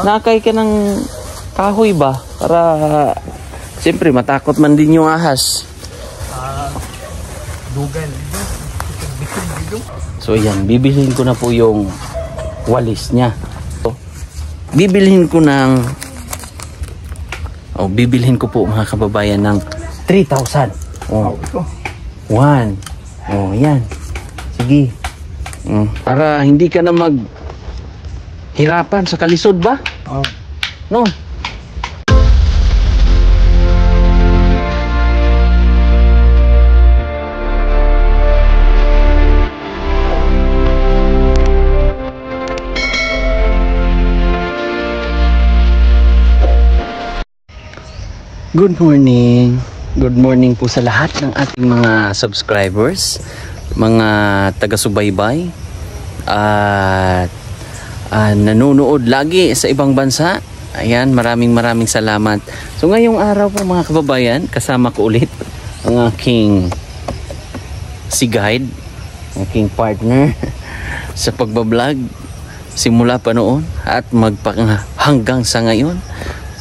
Nakay ka ng kahoy ba? Para siyempre matakot man din yung ahas. Dugan. So yan, bibilhin ko na po yung walis niya. So, bibilhin ko po mga kababayan ng 3,000. Oh. One. Oh, yan. Sige. Para hindi ka na hirapan sa kalisod ba? No. Good morning. Good morning po sa lahat ng ating mga subscribers, mga taga-subaybay at nanonood lagi sa ibang bansa. Ayan, maraming salamat. So ngayong araw po mga kababayan, kasama ko ulit ang aking guide, aking partner sa pagbablog simula pa noon at hanggang sa ngayon.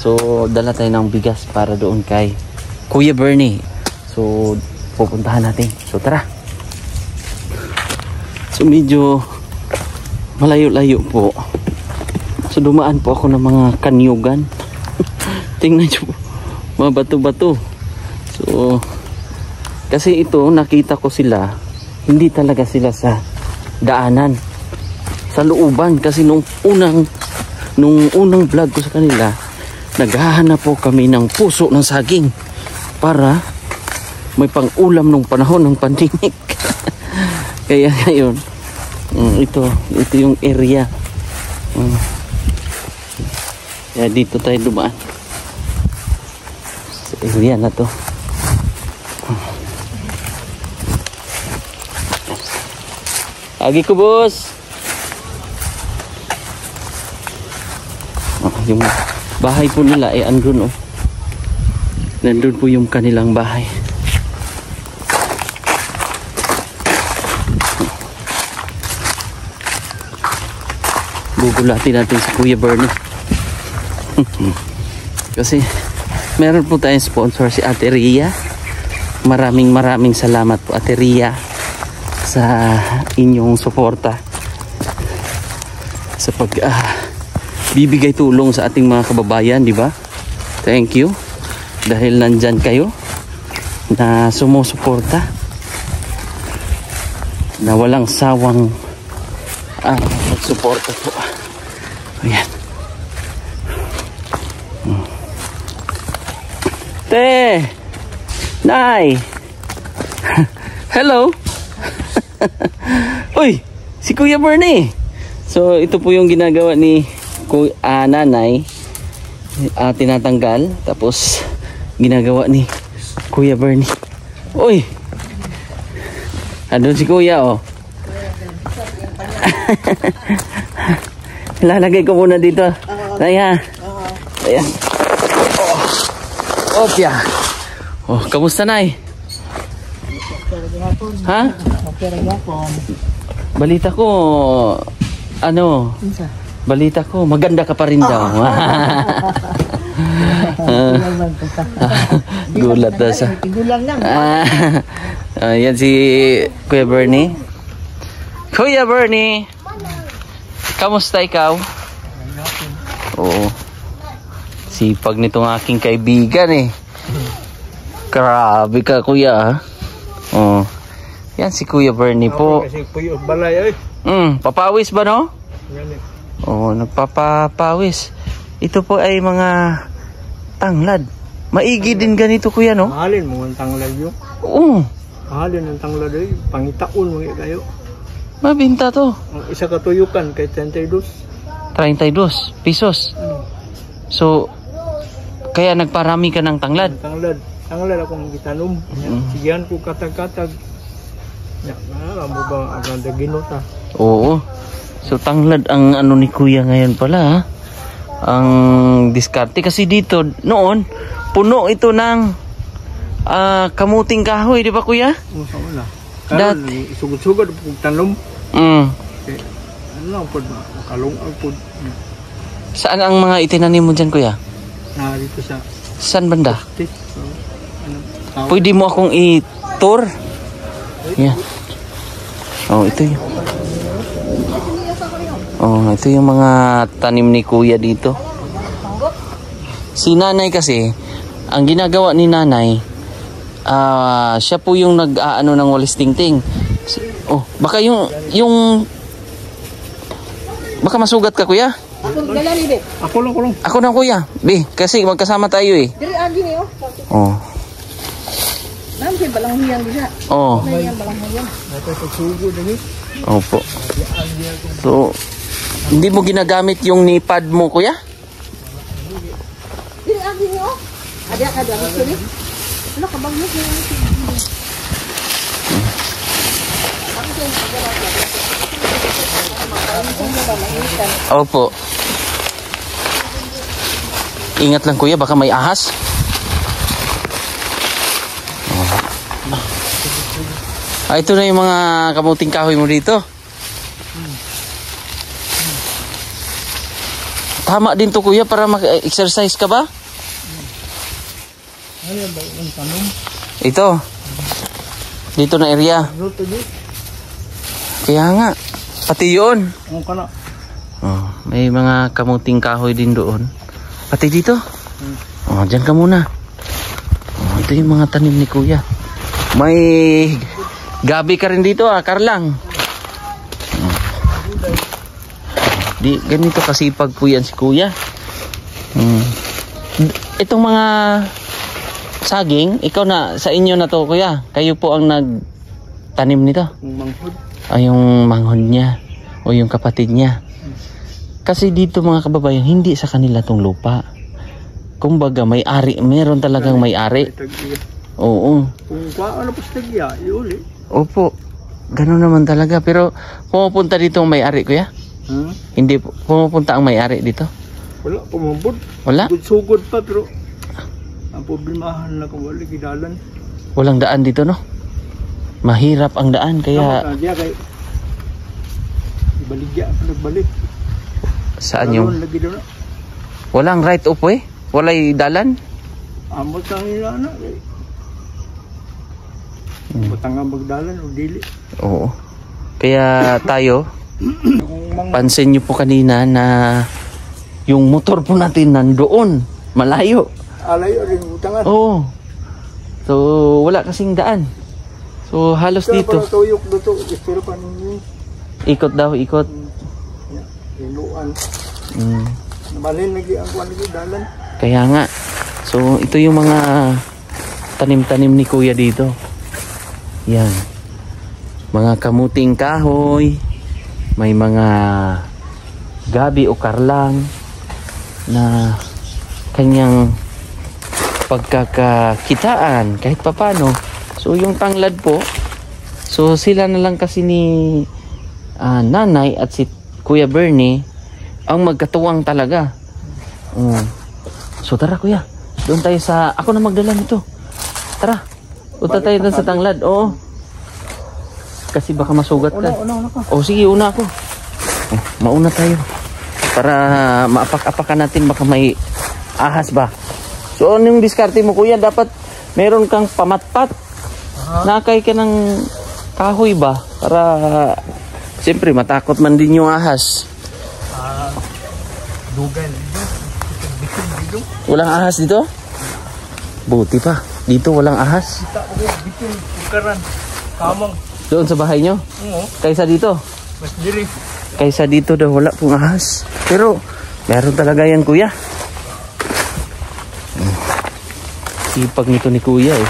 So dala tayo ng bigas para doon kay Kuya Bernie. So pupuntahan natin. So tara. So medyo malayo-layo po. So dumaan po ako ng mga kanyugan. Tingnan nyo po, mga bato-bato. So kasi ito nakita ko sila, hindi talaga sila sa daanan, sa looban. Kasi nung unang vlog ko sa kanila, naghahanap po kami ng puso ng saging para may pang-ulam nung panahon ng pandemic. Kaya ngayon, ito yung area. Kaya dito tayo dumaan sa area na to. Agi ko, boss. Yung bahay po nila ay andun, oh. Nandun po yung kanilang bahay. Gugulatin natin si Kuya Bernie. Kasi meron po tayong sponsor, si Ate Ria. Maraming salamat po, Ate Ria, sa inyong suporta sa bibigay tulong sa ating mga kababayan, di ba? Thank you dahil nandyan kayo na sumusuporta, na walang sawang magsuporta po. Ayan. Te! Nay! Hello! Uy! Si Kuya Bernie! So ito po yung ginagawa ni nanay, tinatanggal, tapos ginagawa ni Kuya Bernie. Uy! Andun si Kuya, oh. Lalagay ko muna dito. Ayan. Ayan. Oh. Opya. Oh, kamusta, Nay? Ha? Balita ko, balita ko, maganda ka pa rin daw. Gulat na sa. Yan si Kuya Bernie. Kuya Bernie, kamusta ikaw? Oo. Sipag nitong aking kaibigan eh. Grabe ka, Kuya, ha? Oh. Yan si Kuya Bernie po. Papawis ba, no? Oo, nagpapawis. Ito po ay mga tanglad. Maigi din ganito, Kuya, no? Mahalin mo ang tanglad yun. Oo. Mahalin ang tanglad yun. Pangitaon mo kayo. Mabinta to. Ang isa katuyukan kay 32. 32 pesos. So, kaya nagparami ka ng tanglad? Tanglad akong gitanom. Sigihan ko katag-katag. Alam mo ba ang ginota? Oo. So, tanglad ang ni Kuya ngayon pala, ha? Ang diskarte. Kasi dito, noon, puno ito ng kamuting kahoy, di ba, Kuya? Oo, sa wala. Dati. Sugod-sugod kung tanom. Okay. Ano lang po, makalungag po. Saan ang mga itinanim mo dyan, kuya? Dito sa Saan banda? tit. Pwede mo akong i-tour? Yeah. Oh, ito yun. Oh, ito yung mga tanim ni kuya dito. Si nanay kasi, ang ginagawa ni nanay, siya po yung nag-aano ng walis tingting. Oh, baka baka masugat ka, kuya? Ako lang. Ako na, kuya. Be, kasi magkasama tayo eh. Diri agi niyo. Oh. Nam kay balanghiyan bisa. Oh. Balanghiyan balanghiyan. Ito pagsugo dali. Opo. So, hindi mo ginagamit yung nipad mo, kuya? Diri agi niyo. Ada gusto ni. Ano ka bang niyo? Opo. Ingat lang, kuya, baka may ahas. Ito na yung mga kamuting kahoy mo dito. Tama din to, kuya, para mag-exercise ka ba? Ano ba yung tanong? Ito. Dito na area. Luto di. Kaya nga. Pati yun. Ang kana. Oh, may mga kamuting kahoy din doon. Pati dito. Oh, dyan ka muna. Oh, ito yung mga tanim ni kuya. May gabi ka rin dito, Karlang. Oh. Di ganito kasipag po yan si kuya. Itong mga saging, ikaw na, sa inyo na to, kuya. Kayo po ang nagtanim nito. Manghod. Ay, yung manghod niya o yung kapatid niya. Kasi dito, mga kababayan, hindi sa kanila tong lupa. Kumbaga, may-ari, meron talagang may-ari. Oo. Kung ano pa sa tagya, iuli. Opo. Ganun naman talaga. Pero pumupunta dito ang may-ari, kuya? Hindi pumupunta ang may-ari dito? Wala, pumabot. Wala? Sugod pa, pero ang problemahan na kung wala gidalan. Walang daan dito, no? Mahirap ang daan, kaya... Kaya ibaligya, nagbalik. Saan yung... Lagi doon na. Walang right of way? Walay dalan? Amot ang nila na. Batang nga magdalan o dili. Oo. Kaya tayo, pansin nyo po kanina na yung motor po natin nandoon. Malayo. Alayo rin utangan. Oo. So, wala kasing daan. So, halos dito. Tuyok dito. Pero pa ninyo. Ikot daw, ikot. Iluan. Nabalin lagi ang kuwan lagi dalan. Kaya nga. So, ito yung mga tanim-tanim ni kuya dito. Yan. Mga kamuting kahoy. May mga gabi o karlang na kanyang pagkakakitaan kahit papano. So, yung tanglad po, so sila na lang kasi ni nanay at si Kuya Bernie ang magkatuwang talaga. So tara, kuya, doon tayo sa, ako na magdala nito. Tara, punta tayo doon sa tanglad. Oo, kasi baka masugat ka. Una ka. O sige, una ako. Mauna tayo para maapak-apakan natin, baka may ahas ba. So ano yung diskarte mo, kuya? Dapat meron kang pamatpat. Nakay ka ng kahoy ba, para siyempre matakot man din yung ahas. Dugan. Walang ahas dito? Buti pa, dito walang ahas. Kita ko dito karan. Kamang. Doon sa bahay nyo? Oo. Kaysa dito? Mas diri. Kaysa dito daw wala pong ahas. Pero meron talaga yan, kuya. Sipag nito ni kuya eh.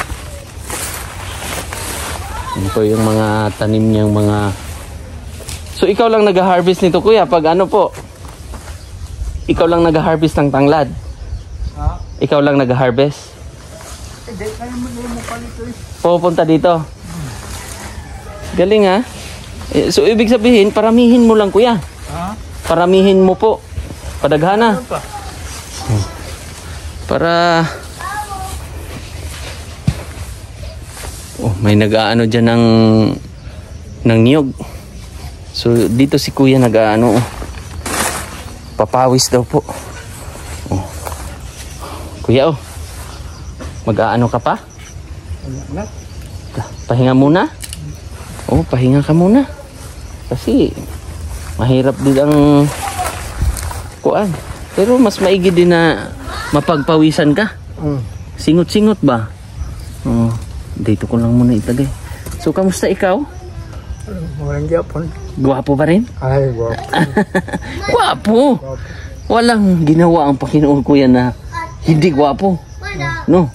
Yan po yung mga tanim niyang mga... So ikaw lang nag-harvest nito, kuya, pag ano po? Ikaw lang nag-harvest ng tanglad? Ha? Ikaw lang nag-harvest? Hindi kaya mo palito eh. Pupunta dito? Galing ha? So ibig sabihin, paramihin mo lang, kuya. Ha? Paramihin mo po. Padaghana. Ano pa? Para... Oh, may nag-aano dyan ng niyog. So dito si kuya nag-aano. Papawis daw po. Oh. Kuya, oh. Mag-aano ka pa? Anak. Pahinga muna? Oh, pahinga ka muna. Kasi mahirap din ang kuan. Pero mas maigi din na mapagpawisan ka. Singot-singot ba? Oh, dito ko lang muna itagay. So, kamusta ikaw? Walang gyapon. Gwapo pa rin? Ay, gwapo. Gwapo! Walang ginawa ang Panginoon kuya na hindi gwapo. No?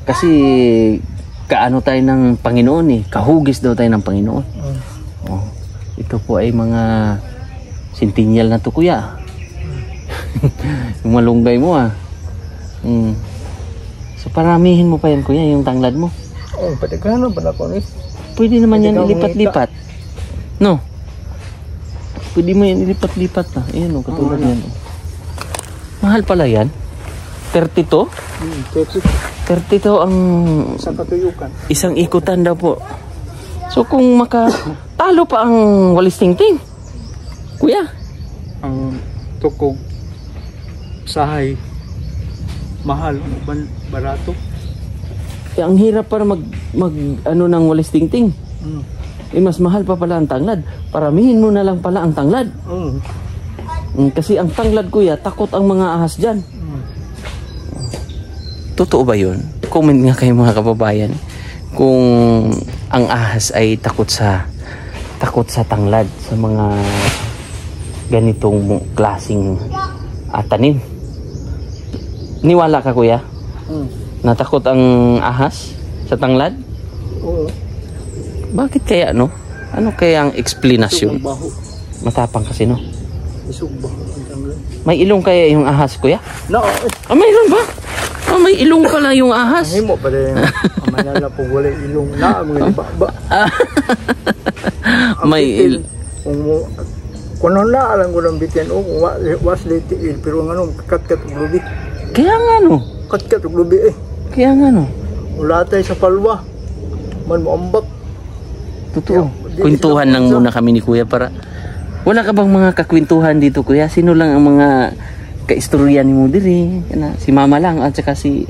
Kasi kaano tayo ng Panginoon eh. Kahugis daw tayo ng Panginoon. Oh, ito po ay mga sintinyal na to kuya. Yung malunggay mo ah. So paramihin mo pa yan kuya, yung tanglad mo. Oh, patigano ba na ko ni? Pwede naman yan ilipat-lipat. No? Pwede mo yan ilipat-lipat na. Ayan o, katulad yan. Mahal pala yan. 32? 32 ang Sa katuyukan. isang ikutan daw po. So kung makatalo pa ang walis tingting, kuya, Ang tukog sahay mahal, barato. ang hirap para mag ano ng walis tingting. Mas mahal pa pala ang tanglad. Paramihin mo na lang pala ang tanglad. Kasi ang tanglad kuya, takot ang mga ahas dyan. Totoo ba yun? Comment nga kayo mga kababayan kung ang ahas ay takot sa tanglad, sa mga ganitong klaseng tanim. Niwala ka kuya? Natakot ang ahas sa tanglad? Oo. Bakit kaya no? Ano kaya ang explanation? Isog baho. Matapang kasi no? Isog baho ang tanglad. May ilong kaya yung ahas kuya? No, Mayroon ba? May ilong pala yung ahas. himo pa rin. Amanala po wala ilong na mga ba. May kung na alam ko ng bitin o kung was late il pero nga nung kat uglubi. Kaya nga no. Kat uglubi eh. Kaya nga no. Wala tayo sa palwa. Man mo ambak. Totoo. Kwentuhan lang muna kami ni kuya para. Wala ka bang mga kakwentuhan dito kuya? Sino lang ang mga kaistorya ni mo diri? Si mama lang at saka si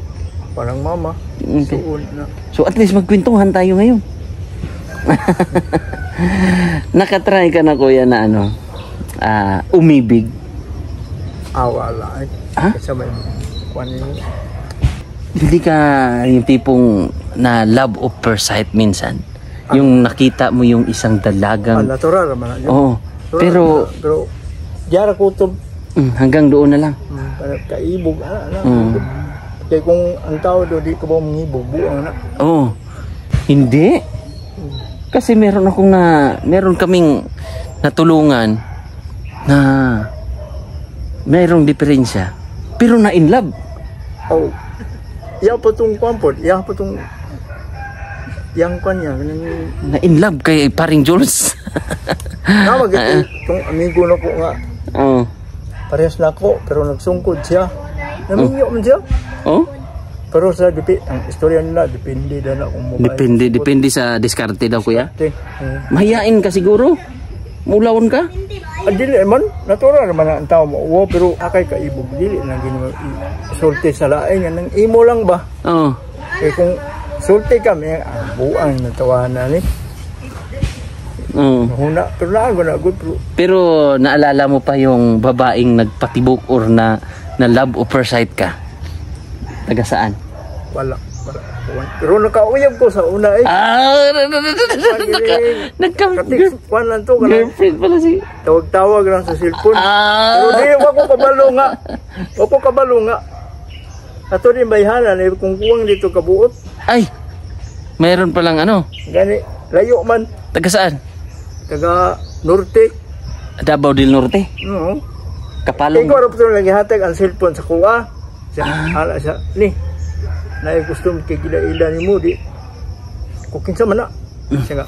Parang mama. Okay. Suon na. So at least magkwentuhan tayo ngayon. Nakatry ka na kuya na ano? Umibig. Wala eh. Ha? Kasi may Hindi ka yung tipong na love of first sight minsan. Yung nakita mo yung isang dalagang. natural naman yun. Oo. Pero diara ko ito hanggang doon na lang. kaibog. Kaya kung ang tao do di ko ba mangibog buang na. Oo. Hindi. Kasi meron kaming natulungan na mayroong diferensya. Pero na in love. Oh. Iya pa tong kwampod, iya pa tong yang kanya Na in love kay paring Jules. na magit tong amigo na ko nga. Oo. Parehas na ako pero nagsungkod siya. Naminyo man siya. Oh? Pero sa ang istorya nila depende na kung mobile. Depende sa diskarte daw kuya. Mahiyain. Mahiyain ka siguro. Mulawon ka. Dili man natural naman ang tao mo. Pero akay kaibog dili na ginawa sulti sa laing nang imo lang ba? Oo. Kung sulti kami buang natawanan ni. Huna pero na good Pero naalala mo pa yung babaeng nagpatibok or na love of first sight ka? Taga saan? Wala. Pero nakauyab ko sa una eh. Nagka-girlfriend lang to. Girlfriend pala si... Tawag-tawag lang sa cellphone. Pero di, wako kabalo nga. Wako kabalo nga. Ato din bayhanan eh, kung kuwang dito kabuot. Ay! Mayroon palang ano? Gani, layo man. Taga saan? Taga Norte. Davao del Norte? Oo. Kapalong? Ikaw rin po lagi hatag ang cellphone sa kuwa. Ala siya, ni. Na gusto mo kay ila ni mo di kukin sa mana siya nga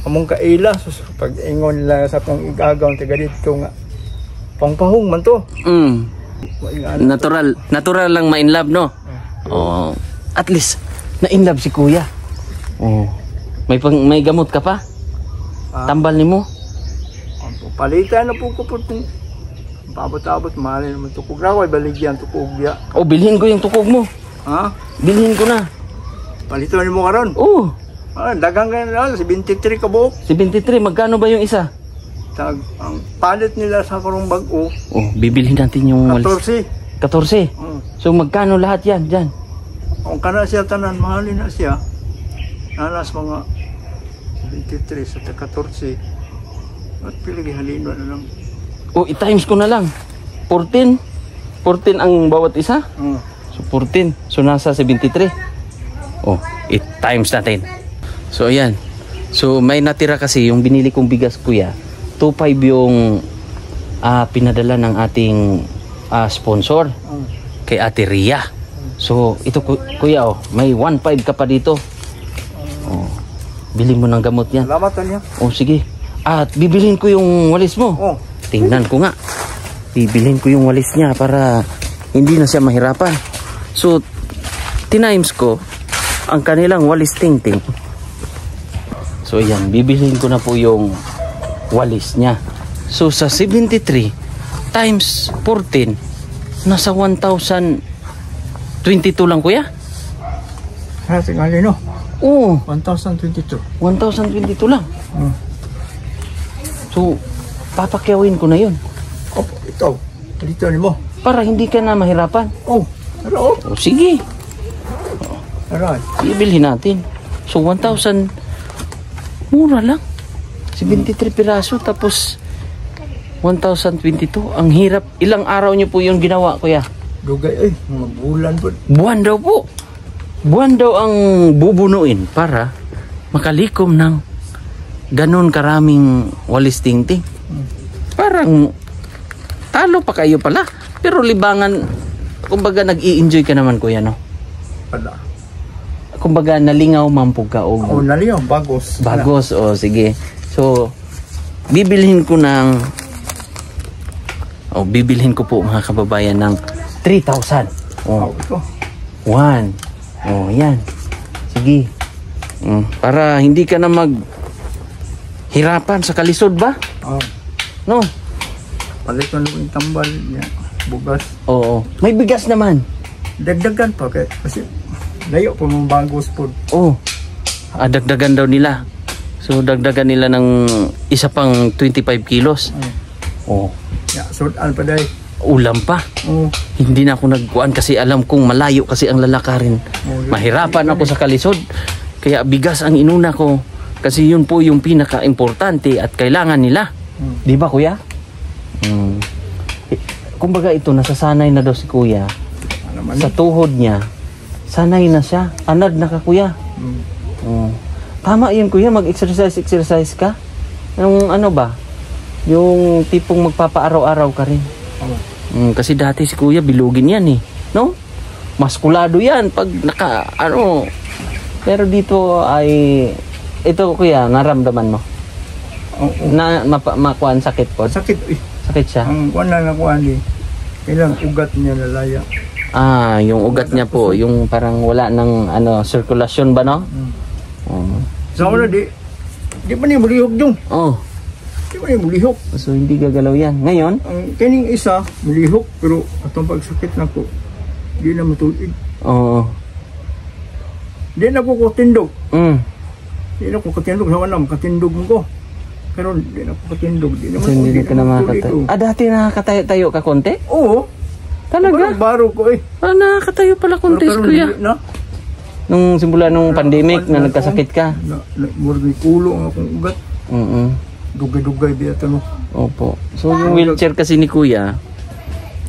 among kaila sus pag ingon nila sa tong igagaw taga dito nga pangpahong man to natural lang ma-in love no. At least na in love si kuya. May gamot ka pa? Tambal nimo? Palitan na po ko po paabot-abot, mahalin naman tukog. Raway, baligyan tukog ya. O, bilhin ko yung tukog mo. Ha? Bilhin ko na. Palito mo karon. Oo. Dagang ka na, 73 ka buok. 73, magkano ba yung isa? Ang palit nila sa karong bag-o, Oh, bibilhin natin yung walis. 14. 14. So, magkano lahat yan, dyan? Kung kana siya tanan, mahalin na siya. Nalas mga 23 sa 14. At pilagi halino na lang. O, i-times ko na lang. 14. 14 ang bawat isa. So, 14. So, nasa 73. Oh, i-times natin. So, ayan. So, may natira kasi yung binili kong bigas, kuya. 2.5 yung pinadala ng ating sponsor kay Ate Ria. So, ito kuya, oh, may 1.5 ka pa dito. Oh, bili mo ng gamot yan. Salamat niya. Oh, sige. At bibilhin ko yung walis mo. Oh. Tingnan ko nga. Bibilhin ko yung walis niya para hindi na siya mahirapan. So, tinimes ko ang kanilang walis tingting. So, ayan. Bibilhin ko na po yung walis niya. So, sa 73 times 14, nasa 1,022 lang, kuya? Ha, tingali no? Oo. 1,022. 1,022 lang. So, papakyawin ko na yun. Opo, ito. Dito ni mo. Para hindi ka na mahirapan. Oh, ano? O, sige. Aray. Ibilhin natin. So, 1,000. Mura lang. 73 piraso. Tapos, 1,022. Ang hirap. Ilang araw niyo po yung ginawa, kuya? Dugay, mga bulan po. Buwan daw po. Buwan daw ang bubunuin para makalikom ng ganon karaming walis tingting. Parang talo pa kayo pala. Pero libangan, kumbaga nag-i-enjoy ka naman, kuya, no? Pala. Kumbaga nalingaw mampug ka o Oh, naliyaw, bagos. bagos. O, sige. So, bibilhin ko po mga kababayan ng 3,000. Oh, ito. 1. Oh, yan. Sige. Para hindi ka na hirapan sa kalisod ba? Oh. No? Palit mo yung tambal niya. Bugas. Oo. May bigas naman. Dagdagan pa kasi layo pa mong bagos po. Oh. Dagdagan daw nila. So, dagdagan nila ng isa pang 25 kilos. Oh. Ya, sudan pa day. Ulam pa. Oh. Hindi na ako nagkuhan kasi alam kong malayo kasi ang lalakarin. Mahirapan ako sa kalisod. Kaya bigas ang inuna ko. Kasi yun po yung pinaka-importante at kailangan nila. Di ba, kuya? Kumbaga ito, nasasanay na daw si kuya. Sa tuhod niya, sanay na siya. Anad na ka, kuya. Tama yun, kuya. Mag-exercise ka. Yung ano ba? Yung tipong magpapa-araw-araw ka rin. Kasi dati si kuya bilugin yan eh, no? Maskulado yan pag pero dito ay ito, kuya, naramdaman mo? Na makuan sakit po? Sakit eh. Sakit siya? Ang kuwan na nakuhan eh. Kailang ugat niya nalaya. Yung ugat niya po, yung parang wala ng sirkulasyon ba, no? Sa una di ba niya mulihok yung? Di ba niya mulihok? So hindi gagalaw yan. Ngayon? Ang kining isa, mulihok, pero atong pagsakit na ko, di na matulid. Di na ko katindog. Di na ko katindog. Sa wanam, katindog ko. Pero di na ko katindog. Di na hindi ka na makatayo. Dati nakakatayo ka konti? Oo. Talaga? Baro ko eh. Nakakatayo pala konti, kuya. Nung simula nung pandemic na nagkasakit ka? Murag kulo ang akong ugat. Dugay-dugay biya tanong. Opo. So yung wheelchair kasi ni kuya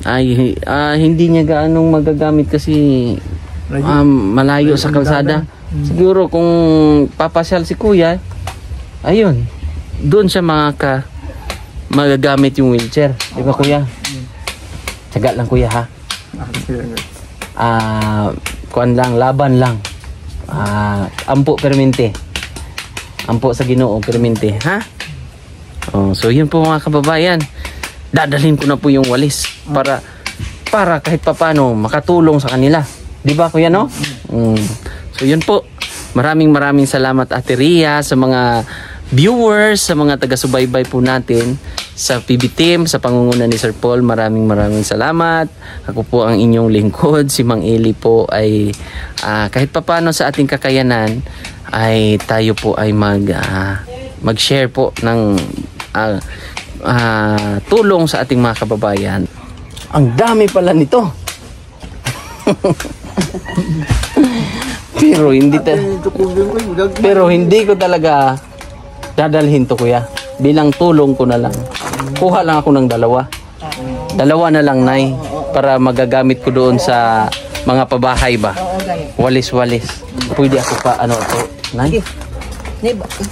ay hindi niya gaanong magagamit kasi malayo sa kalsada. Siguro kung papasyal si kuya, ayun, doon siya magagamit yung wheelchair. Di ba, kuya? Tsaga lang, kuya, ha? Kuan lang, laban lang. Ampo permente. Ampo sa Ginoo permente, ha? So yun po, mga kababayan. Dadalhin ko na po yung walis para kahit papano makatulong sa kanila. Di ba, kuya, no? So yun po. Maraming salamat, Ate Ria, sa mga viewers, sa mga taga-subaybay po natin sa PB Team, sa pangunguna ni Sir Paul, maraming salamat. Ako po ang inyong lingkod, si Mang Eli po ay kahit papano sa ating kakayanan ay tayo po ay mag-share po ng tulong sa ating mga kababayan. Ang dami pala nito. Pero hindi ko talaga dadalhin to, kuya. Bilang tulong ko na lang. Kuha lang ako ng dalawa. Dalawa na lang, Nay. Para magagamit ko doon sa mga pabahay ba. Walis-walis. Pwede ako pa, ano to, Nay?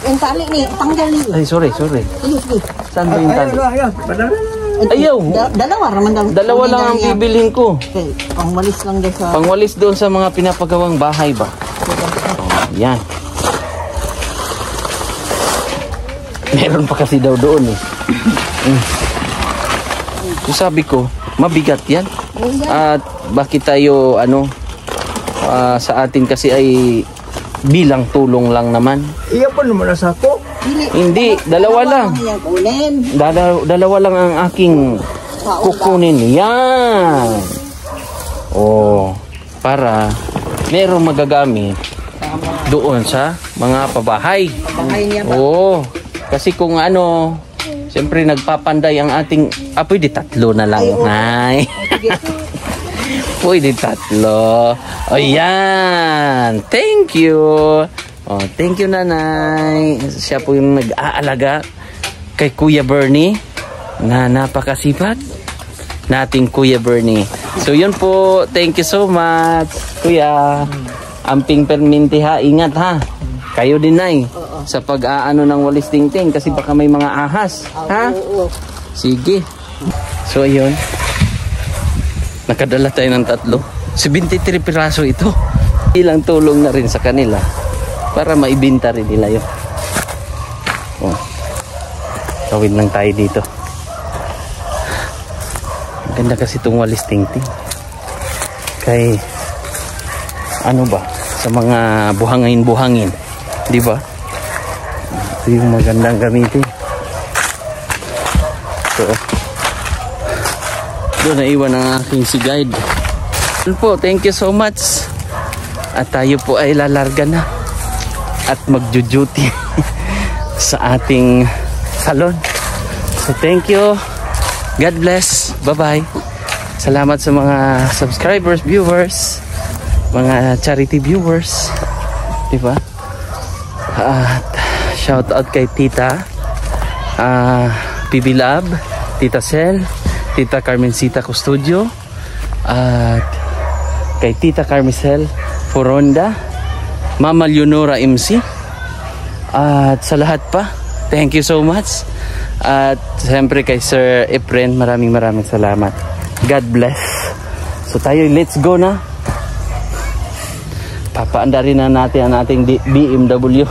Yung tali ni, tanggal ni. Ay, sorry. Sige. Saan ba yung tali? Ayaw. Dalawa naman daw. Dalawa lang ang bibilhin ko. Okay, pangwalis lang daw sa... Pangwalis doon sa mga pinapagawang bahay ba. Yan. Meron pa kasi daw doon eh. So sabi ko, mabigat yan. At bakit tayo sa atin kasi ay bilang tulong lang naman. Iya pa naman nasa ako. Hindi, dalawa lang. Dalawa lang ang aking kukunin. Yan. Oh, para merong magagamit doon sa mga pabahay. Oo. Kasi kung siyempre nagpapanday ang ating, pwede tatlo na lang, Nay. Pwede tatlo. O yan. Thank you. Oh, thank you, Nanay. Siya po yung nag-aalaga kay Kuya Bernie na napakasipag nating Kuya Bernie. So yun po. Thank you so much, Kuya. Amping perminti ha. Ingat ha. Kayo din, Nay. Sa pag-aano ng walis tingting kasi baka may mga ahas. Ha? Sige. So ayun. Nakadala tayo ng 3. 73 piraso ito. Ilang tulong na rin sa kanila para maibenta rin nila yun. Oh. Tawid lang tayo dito. Ganda kasi itong walis tingting. Kay sa mga buhangin-buhangin. Di ba? Ito yung magandang gamitin. So, doon naiwan ang aking si guide. Po, thank you so much. At tayo po ay lalarga na at magjo-duty sa ating salon. So thank you. God bless. Bye-bye. Salamat sa mga subscribers, viewers, mga charity viewers. Diba? At shout out kay Tita PB Lab, Tita Sel, Tita Carmencita Custodio, at kay Tita Carmicel Foronda, Mama Leonora MC, at sa lahat pa, thank you so much. At siyempre kay Sir Efren, maraming salamat. God bless. So tayo, let's go na. Papaandarin na natin ang ating BMW.